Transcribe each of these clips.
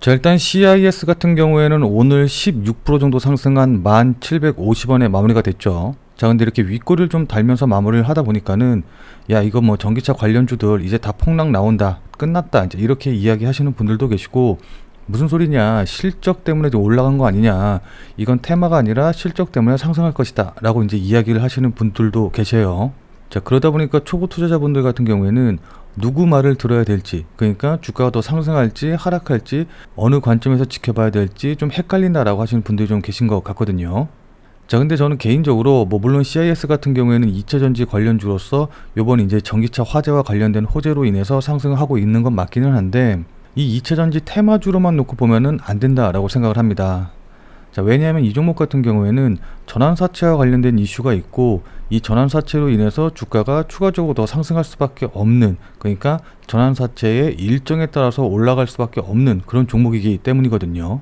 자, 일단 CIS 같은 경우에는 오늘 16% 정도 상승한 1750원에 마무리가 됐죠. 자, 근데 이렇게 윗꼬리를 좀 달면서 마무리를 하다 보니까는 야, 이거 뭐 전기차 관련주들 이제 다 폭락 나온다, 끝났다, 이제 이렇게 이야기하시는 분들도 계시고, 무슨 소리냐, 실적 때문에 좀 올라간 거 아니냐, 이건 테마가 아니라 실적 때문에 상승할 것이다 라고 이제 이야기를 하시는 분들도 계세요. 자, 그러다 보니까 초보 투자자분들 같은 경우에는 누구 말을 들어야 될지, 그러니까 주가가 더 상승할지 하락할지 어느 관점에서 지켜봐야 될지 좀 헷갈린다라고 하시는 분들이 좀 계신 것 같거든요. 자, 근데 저는 개인적으로 뭐 물론 CIS 같은 경우에는 2차전지 관련주로서 요번 이제 전기차 화재와 관련된 호재로 인해서 상승을 하고 있는 건 맞기는 한데, 이 2차전지 테마주로만 놓고 보면은 안 된다라고 생각을 합니다. 자, 왜냐하면 이 종목 같은 경우에는 전환사채와 관련된 이슈가 있고, 이 전환사채로 인해서 주가가 추가적으로 더 상승할 수밖에 없는, 그러니까 전환사채의 일정에 따라서 올라갈 수밖에 없는 그런 종목이기 때문이거든요.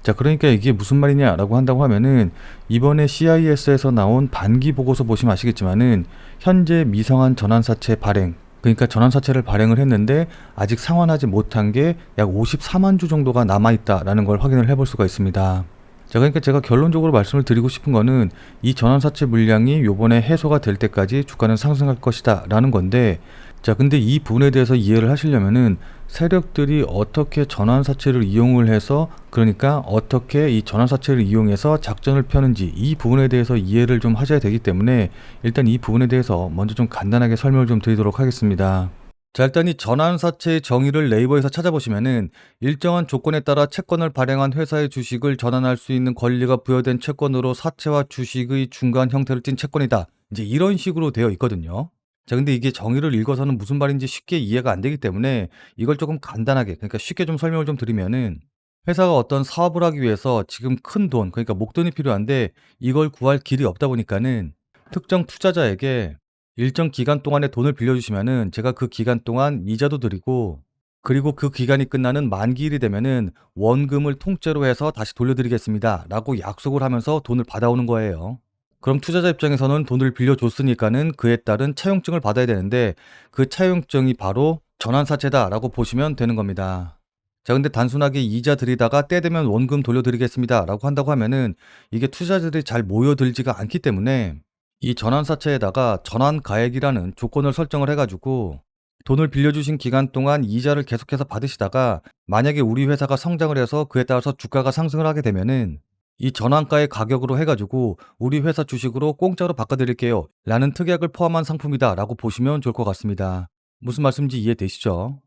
자, 그러니까 이게 무슨 말이냐라고 한다고 하면은, 이번에 CIS에서 나온 반기 보고서 보시면 아시겠지만은 현재 미성한 전환사채 발행, 그러니까 전환사채를 발행을 했는데 아직 상환하지 못한 게 약 54만 주 정도가 남아있다라는 걸 확인을 해볼 수가 있습니다. 자, 그러니까 제가 결론적으로 말씀을 드리고 싶은 거는, 이 전환사채 물량이 요번에 해소가 될 때까지 주가는 상승할 것이다 라는 건데, 자, 근데 이 부분에 대해서 이해를 하시려면은 세력들이 어떻게 전환사채를 이용을 해서, 그러니까 어떻게 이 전환사채를 이용해서 작전을 펴는지, 이 부분에 대해서 이해를 좀 하셔야 되기 때문에 일단 이 부분에 대해서 먼저 좀 간단하게 설명을 좀 드리도록 하겠습니다. 자, 일단 이 전환사채의 정의를 네이버에서 찾아보시면은, 일정한 조건에 따라 채권을 발행한 회사의 주식을 전환할 수 있는 권리가 부여된 채권으로 사채와 주식의 중간 형태를 띤 채권이다, 이제 이런 식으로 되어 있거든요. 자, 근데 이게 정의를 읽어서는 무슨 말인지 쉽게 이해가 안 되기 때문에 이걸 조금 간단하게, 그러니까 쉽게 좀 설명을 좀 드리면은, 회사가 어떤 사업을 하기 위해서 지금 큰 돈, 그러니까 목돈이 필요한데 이걸 구할 길이 없다 보니까는 특정 투자자에게 일정 기간 동안에 돈을 빌려주시면은 제가 그 기간 동안 이자도 드리고, 그리고 그 기간이 끝나는 만기일이 되면은 원금을 통째로 해서 다시 돌려드리겠습니다 라고 약속을 하면서 돈을 받아오는 거예요. 그럼 투자자 입장에서는 돈을 빌려줬으니까는 그에 따른 차용증을 받아야 되는데, 그 차용증이 바로 전환사채다 라고 보시면 되는 겁니다. 자, 근데 단순하게 이자 드리다가 때 되면 원금 돌려드리겠습니다 라고 한다고 하면은 이게 투자자들이 잘 모여들지가 않기 때문에, 이 전환사채에다가 전환가액이라는 조건을 설정을 해가지고 돈을 빌려주신 기간 동안 이자를 계속해서 받으시다가, 만약에 우리 회사가 성장을 해서 그에 따라서 주가가 상승을 하게 되면은 이 전환가의 가격으로 해가지고 우리 회사 주식으로 공짜로 바꿔드릴게요 라는 특약을 포함한 상품이다 라고 보시면 좋을 것 같습니다. 무슨 말씀인지 이해되시죠?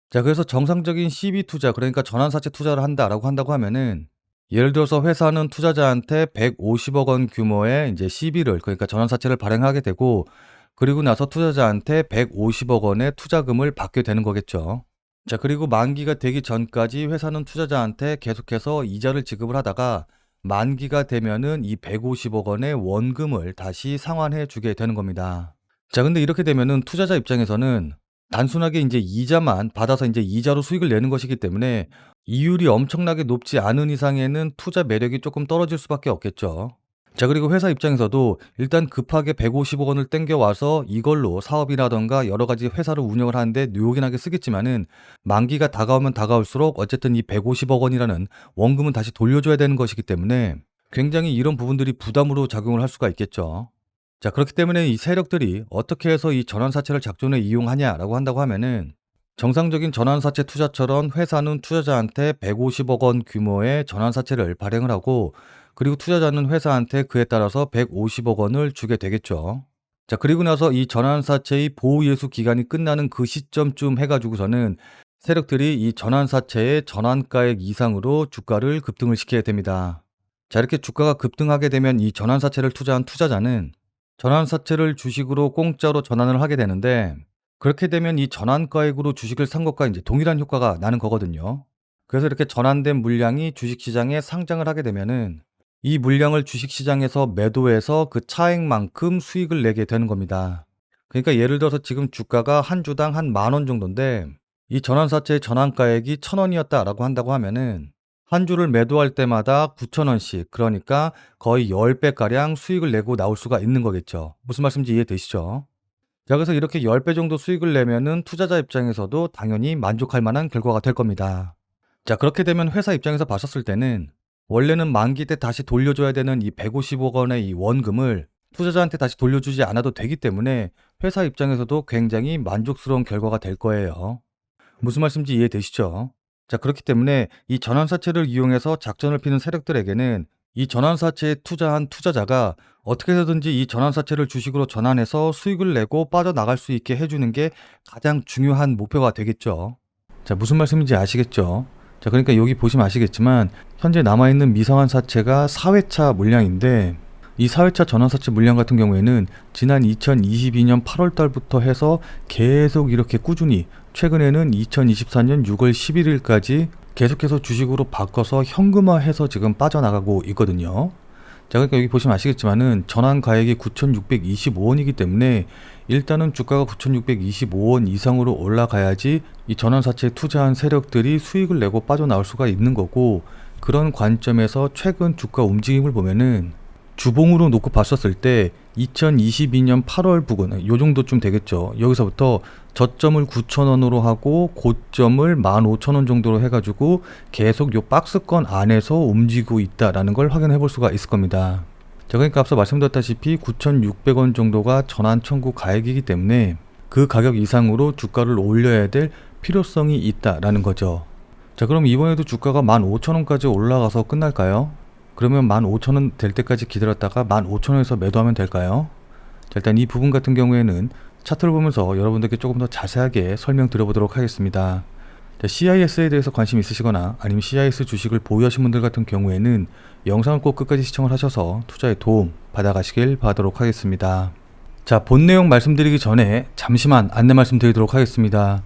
자, 그래서 정상적인 CB 투자, 그러니까 전환사채 투자를 한다라고 한다고 하면은, 예를 들어서 회사는 투자자한테 150억 원 규모의 이제 CB를, 그러니까 전환사채를 발행하게 되고, 그리고 나서 투자자한테 150억 원의 투자금을 받게 되는 거겠죠. 자, 그리고 만기가 되기 전까지 회사는 투자자한테 계속해서 이자를 지급을 하다가 만기가 되면은 이 150억 원의 원금을 다시 상환해 주게 되는 겁니다. 자, 근데 이렇게 되면은 투자자 입장에서는 단순하게 이제 이자만 받아서 이제 이자로 수익을 내는 것이기 때문에 이율이 엄청나게 높지 않은 이상에는 투자 매력이 조금 떨어질 수밖에 없겠죠. 자, 그리고 회사 입장에서도 일단 급하게 150억 원을 땡겨와서 이걸로 사업이라던가 여러 가지 회사를 운영을 하는데 요긴하게 쓰겠지만은, 만기가 다가오면 다가올수록 어쨌든 이 150억 원이라는 원금은 다시 돌려줘야 되는 것이기 때문에 굉장히 이런 부분들이 부담으로 작용을 할 수가 있겠죠. 자, 그렇기 때문에 이 세력들이 어떻게 해서 이 전환사채를 작전에 이용하냐라고 한다고 하면은, 정상적인 전환사채 투자처럼 회사는 투자자한테 150억 원 규모의 전환사채를 발행을 하고, 그리고 투자자는 회사한테 그에 따라서 150억 원을 주게 되겠죠. 자, 그리고 나서 이 전환사채의 보호예수 기간이 끝나는 그 시점쯤 해가지고서는 세력들이 이 전환사채의 전환가액 이상으로 주가를 급등을 시켜야 됩니다. 자, 이렇게 주가가 급등하게 되면 이 전환사채를 투자한 투자자는 전환사채를 주식으로 공짜로 전환을 하게 되는데, 그렇게 되면 이 전환가액으로 주식을 산 것과 이제 동일한 효과가 나는 거거든요. 그래서 이렇게 전환된 물량이 주식시장에 상장을 하게 되면은 이 물량을 주식시장에서 매도해서 그 차액만큼 수익을 내게 되는 겁니다. 그러니까 예를 들어서 지금 주가가 한 주당 한 10,000원 정도인데, 이 전환사채의 전환가액이 1,000원이었다라고 한다고 하면은 한 주를 매도할 때마다 9,000원씩, 그러니까 거의 10배가량 수익을 내고 나올 수가 있는 거겠죠. 무슨 말씀인지 이해되시죠? 자, 그래서 이렇게 10배 정도 수익을 내면은 투자자 입장에서도 당연히 만족할 만한 결과가 될 겁니다. 자, 그렇게 되면 회사 입장에서 봤었을 때는 원래는 만기 때 다시 돌려줘야 되는 이 150억 원의 이 원금을 투자자한테 다시 돌려주지 않아도 되기 때문에 회사 입장에서도 굉장히 만족스러운 결과가 될 거예요. 무슨 말씀인지 이해되시죠? 자, 그렇기 때문에 이 전환사채를 이용해서 작전을 피는 세력들에게는 이 전환사채에 투자한 투자자가 어떻게 해서든지 이 전환사채를 주식으로 전환해서 수익을 내고 빠져나갈 수 있게 해주는 게 가장 중요한 목표가 되겠죠. 자, 무슨 말씀인지 아시겠죠? 자, 그러니까 여기 보시면 아시겠지만 현재 남아있는 미성한 사채가 4회차 물량인데 이 4회차 전환사채 물량 같은 경우에는 지난 2022년 8월 달부터 해서 계속 이렇게 꾸준히 최근에는 2024년 6월 11일까지 계속해서 주식으로 바꿔서 현금화해서 지금 빠져나가고 있거든요. 자, 그러니까 여기 보시면 아시겠지만은 전환 가액이 9,625원이기 때문에 일단은 주가가 9,625원 이상으로 올라가야지 이 전환사채에 투자한 세력들이 수익을 내고 빠져나올 수가 있는 거고, 그런 관점에서 최근 주가 움직임을 보면은 주봉으로 놓고 봤었을 때 2022년 8월 부근 요 정도쯤 되겠죠. 여기서부터 저점을 9,000원으로 하고 고점을 15,000원 정도로 해가지고 계속 요 박스권 안에서 움직이고 있다라는 걸 확인해 볼 수가 있을 겁니다. 자, 그러니까 앞서 말씀드렸다시피 9,600원 정도가 전환 청구 가액이기 때문에 그 가격 이상으로 주가를 올려야 될 필요성이 있다라는 거죠. 자, 그럼 이번에도 주가가 15,000원까지 올라가서 끝날까요? 그러면 15,000원 될 때까지 기다렸다가 15,000원에서 매도하면 될까요? 자, 일단 이 부분 같은 경우에는 차트를 보면서 여러분들께 조금 더 자세하게 설명드려보도록 하겠습니다. 자, CIS에 대해서 관심 있으시거나 아니면 CIS 주식을 보유하신 분들 같은 경우에는 영상을 꼭 끝까지 시청을 하셔서 투자에 도움 받아가시길 바라도록 하겠습니다. 자, 본 내용 말씀드리기 전에 잠시만 안내 말씀드리도록 하겠습니다.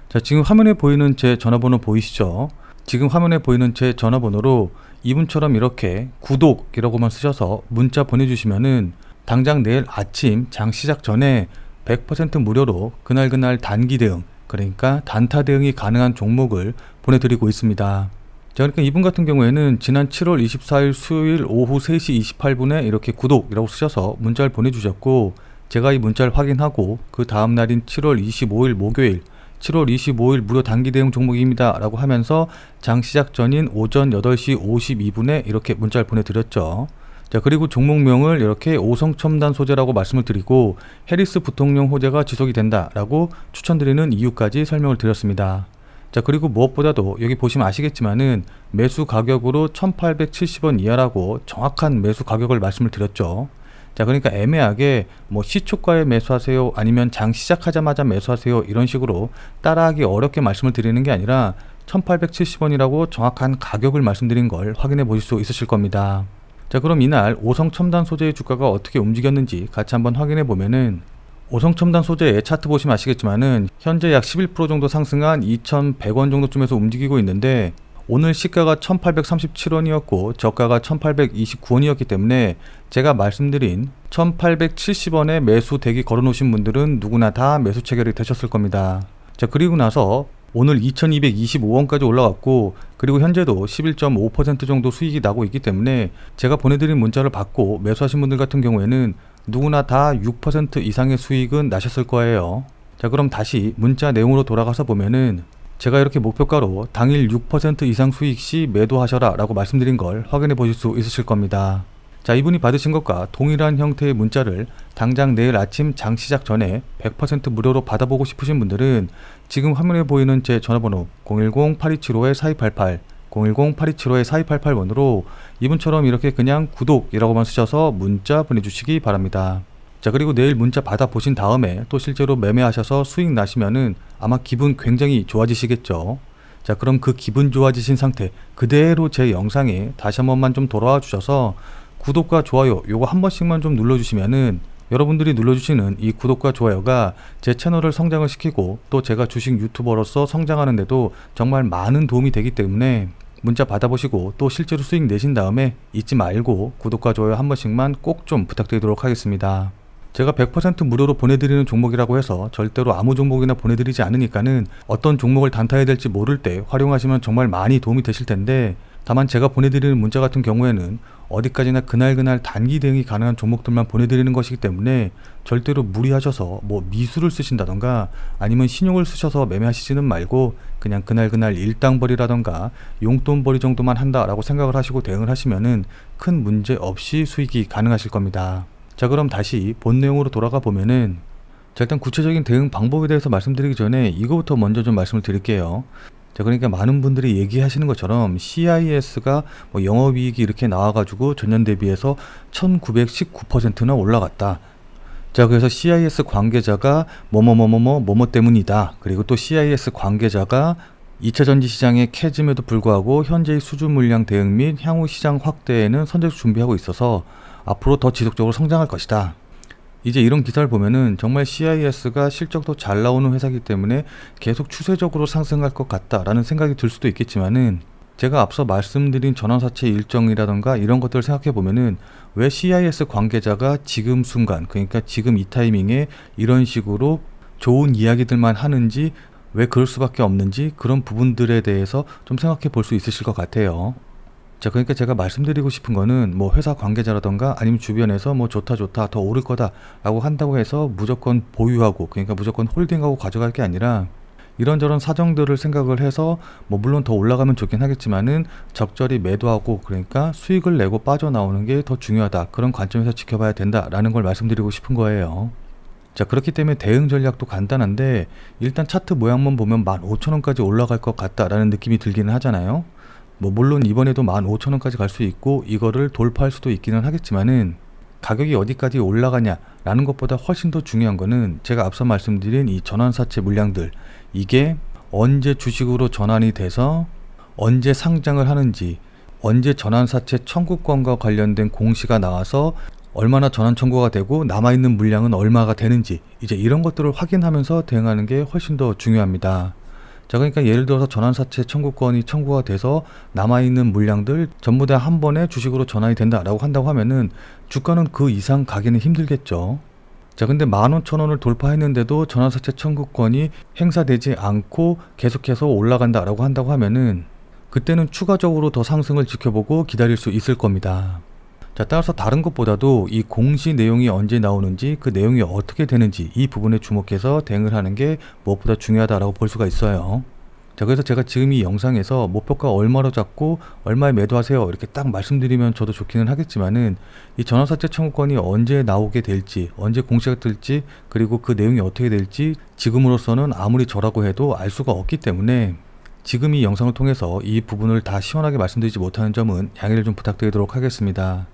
자, 지금 화면에 보이는 제 전화번호 보이시죠? 지금 화면에 보이는 제 전화번호로 이분처럼 이렇게 구독이라고만 쓰셔서 문자 보내주시면은 당장 내일 아침 장 시작 전에 100% 무료로 그날 단기 대응, 그러니까 단타 대응이 가능한 종목을 보내드리고 있습니다. 자, 그러니까 이분 같은 경우에는 지난 7월 24일 수요일 오후 3시 28분에 이렇게 구독이라고 쓰셔서 문자를 보내주셨고, 제가 이 문자를 확인하고 그 다음 날인 7월 25일 목요일 7월 25일 무료 단기 대응 종목입니다 라고 하면서 장 시작 전인 오전 8시 52분에 이렇게 문자를 보내드렸죠. 자, 그리고 종목명을 이렇게 오성첨단 소재라고 말씀을 드리고 해리스 부통령 호재가 지속이 된다 라고 추천드리는 이유까지 설명을 드렸습니다. 자, 그리고 무엇보다도 여기 보시면 아시겠지만은 매수 가격으로 1870원 이하라고 정확한 매수 가격을 말씀을 드렸죠. 자, 그러니까 애매하게 뭐 시초가에 매수하세요 아니면 장 시작하자마자 매수하세요 이런 식으로 따라하기 어렵게 말씀을 드리는 게 아니라 1870원이라고 정확한 가격을 말씀드린 걸 확인해 보실 수 있으실 겁니다. 자, 그럼 이날 오성첨단 소재의 주가가 어떻게 움직였는지 같이 한번 확인해 보면은 오성첨단 소재의 차트 보시면 아시겠지만은 현재 약 11% 정도 상승한 2,100원 정도쯤에서 움직이고 있는데 오늘 시가가 1,837원이었고 저가가 1,829원이었기 때문에 제가 말씀드린 1,870원에 매수 대기 걸어 놓으신 분들은 누구나 다 매수 체결이 되셨을 겁니다. 자, 그리고 나서 오늘 2,225원까지 올라갔고, 그리고 현재도 11.5% 정도 수익이 나고 있기 때문에 제가 보내드린 문자를 받고 매수하신 분들 같은 경우에는 누구나 다 6% 이상의 수익은 나셨을 거예요. 자, 그럼 다시 문자 내용으로 돌아가서 보면은 제가 이렇게 목표가로 당일 6% 이상 수익 시 매도하셔라 라고 말씀드린 걸 확인해 보실 수 있으실 겁니다. 자, 이분이 받으신 것과 동일한 형태의 문자를 당장 내일 아침 장 시작 전에 100% 무료로 받아보고 싶으신 분들은 지금 화면에 보이는 제 전화번호 010-8275-4288 010-8275-4288번으로 이분처럼 이렇게 그냥 구독이라고만 쓰셔서 문자 보내주시기 바랍니다. 자, 그리고 내일 문자 받아보신 다음에 또 실제로 매매하셔서 수익 나시면은 아마 기분 굉장히 좋아지시겠죠. 자, 그럼 그 기분 좋아지신 상태 그대로 제 영상에 다시 한 번만 좀 돌아와 주셔서 구독과 좋아요 요거 한 번씩만 좀 눌러주시면은 여러분들이 눌러주시는 이 구독과 좋아요가 제 채널을 성장을 시키고 또 제가 주식 유튜버로서 성장하는데도 정말 많은 도움이 되기 때문에 문자 받아보시고 또 실제로 수익 내신 다음에 잊지 말고 구독과 좋아요 한 번씩만 꼭 좀 부탁드리도록 하겠습니다. 제가 100% 무료로 보내드리는 종목이라고 해서 절대로 아무 종목이나 보내드리지 않으니까는 어떤 종목을 단타해야 될지 모를 때 활용하시면 정말 많이 도움이 되실 텐데, 다만 제가 보내드리는 문자 같은 경우에는 어디까지나 그날 단기 대응이 가능한 종목들만 보내드리는 것이기 때문에 절대로 무리하셔서 뭐 미수를 쓰신다던가 아니면 신용을 쓰셔서 매매하시지는 말고 그냥 그날 일당벌이라던가 용돈벌이 정도만 한다라고 생각을 하시고 대응을 하시면은 큰 문제 없이 수익이 가능하실 겁니다. 자, 그럼 다시 본 내용으로 돌아가 보면은, 자, 일단 구체적인 대응 방법에 대해서 말씀드리기 전에 이거부터 먼저 좀 말씀을 드릴게요. 자, 그러니까 많은 분들이 얘기하시는 것처럼 CIS가 뭐 영업이익이 이렇게 나와가지고 전년 대비해서 1919%나 올라갔다. 자, 그래서 CIS 관계자가 뭐뭐 때문이다. 그리고 또 CIS 관계자가 2차 전지 시장의 캐즘에도 불구하고 현재의 수주 물량 대응 및 향후 시장 확대에는 선제적 준비하고 있어서 앞으로 더 지속적으로 성장할 것이다. 이제 이런 기사를 보면은 정말 CIS가 실적도 잘 나오는 회사이기 때문에 계속 추세적으로 상승할 것 같다라는 생각이 들 수도 있겠지만은, 제가 앞서 말씀드린 전환사채 일정이라던가 이런 것들을 생각해 보면은 왜 CIS 관계자가 지금 순간, 그러니까 지금 이 타이밍에 이런 식으로 좋은 이야기들만 하는지, 왜 그럴 수밖에 없는지, 그런 부분들에 대해서 좀 생각해 볼 수 있으실 것 같아요. 자, 그러니까 제가 말씀드리고 싶은 거는 뭐 회사 관계자라던가 아니면 주변에서 뭐 좋다 더 오를 거다 라고 한다고 해서 무조건 보유하고, 그러니까 무조건 홀딩하고 가져갈 게 아니라 이런저런 사정들을 생각을 해서 뭐 물론 더 올라가면 좋긴 하겠지만은 적절히 매도하고, 그러니까 수익을 내고 빠져나오는 게 더 중요하다, 그런 관점에서 지켜봐야 된다라는 걸 말씀드리고 싶은 거예요. 자, 그렇기 때문에 대응 전략도 간단한데, 일단 차트 모양만 보면 15,000원까지 올라갈 것 같다라는 느낌이 들기는 하잖아요. 뭐 물론 이번에도 15,000원까지 갈 수 있고 이거를 돌파할 수도 있기는 하겠지만은, 가격이 어디까지 올라가냐라는 것보다 훨씬 더 중요한 거는 제가 앞서 말씀드린 이 전환사채 물량들, 이게 언제 주식으로 전환이 돼서 언제 상장을 하는지, 언제 전환사채 청구권과 관련된 공시가 나와서 얼마나 전환 청구가 되고 남아있는 물량은 얼마가 되는지, 이제 이런 것들을 확인하면서 대응하는 게 훨씬 더 중요합니다. 자, 그러니까 예를 들어서 전환사채 청구권이 청구가 돼서 남아있는 물량들 전부 다 한 번에 주식으로 전환이 된다라고 한다고 하면은 주가는 그 이상 가기는 힘들겠죠. 자, 근데 15,000원을 돌파했는데도 전환사채 청구권이 행사되지 않고 계속해서 올라간다라고 한다고 하면은 그때는 추가적으로 더 상승을 지켜보고 기다릴 수 있을 겁니다. 자, 따라서 다른 것보다도 이 공시 내용이 언제 나오는지, 그 내용이 어떻게 되는지, 이 부분에 주목해서 대응을 하는 게 무엇보다 중요하다라고 볼 수가 있어요. 자, 그래서 제가 지금 이 영상에서 목표가 얼마로 잡고 얼마에 매도하세요 이렇게 딱 말씀드리면 저도 좋기는 하겠지만은, 이 전환사채 청구권이 언제 나오게 될지, 언제 공시가 뜰지, 그리고 그 내용이 어떻게 될지 지금으로서는 아무리 저라고 해도 알 수가 없기 때문에 지금 이 영상을 통해서 이 부분을 다 시원하게 말씀드리지 못하는 점은 양해를 좀 부탁드리도록 하겠습니다.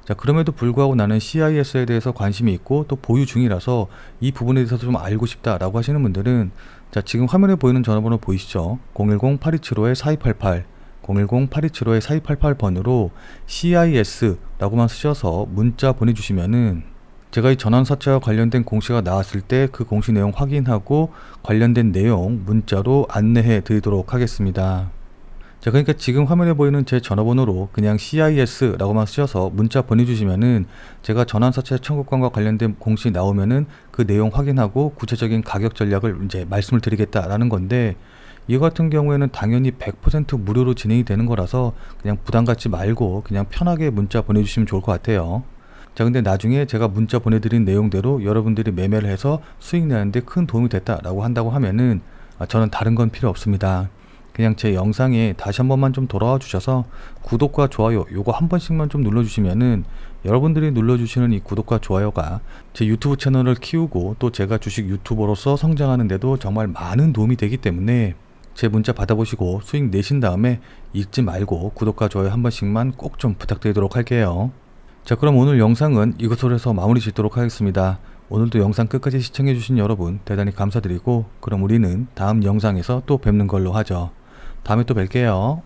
자, 그럼에도 불구하고 나는 CIS에 대해서 관심이 있고 또 보유 중이라서 이 부분에 대해서 좀 알고 싶다라고 하시는 분들은, 자, 지금 화면에 보이는 전화번호 보이시죠? 010-8275-4288 010-8275-4288번으로 CIS라고만 쓰셔서 문자 보내주시면은 제가 이 전환사채와 관련된 공시가 나왔을 때 그 공시 내용 확인하고 관련된 내용 문자로 안내해 드리도록 하겠습니다. 자, 그러니까 지금 화면에 보이는 제 전화번호로 그냥 CIS라고만 쓰셔서 문자 보내주시면은 제가 전환사채 청구권과 관련된 공시 나오면은 그 내용 확인하고 구체적인 가격 전략을 이제 말씀을 드리겠다라는 건데, 이 같은 경우에는 당연히 100% 무료로 진행이 되는 거라서 그냥 부담 갖지 말고 그냥 편하게 문자 보내주시면 좋을 것 같아요. 자, 근데 나중에 제가 문자 보내드린 내용대로 여러분들이 매매를 해서 수익 내는데 큰 도움이 됐다라고 한다고 하면은 저는 다른 건 필요 없습니다. 그냥 제 영상에 다시 한 번만 좀 돌아와 주셔서 구독과 좋아요 요거 한 번씩만 좀 눌러주시면은, 여러분들이 눌러주시는 이 구독과 좋아요가 제 유튜브 채널을 키우고 또 제가 주식 유튜버로서 성장하는데도 정말 많은 도움이 되기 때문에 제 문자 받아보시고 수익 내신 다음에 잊지 말고 구독과 좋아요 한 번씩만 꼭 좀 부탁드리도록 할게요. 자, 그럼 오늘 영상은 이것으로 해서 마무리 짓도록 하겠습니다. 오늘도 영상 끝까지 시청해주신 여러분 대단히 감사드리고, 그럼 우리는 다음 영상에서 또 뵙는 걸로 하죠. 다음에 또 뵐게요.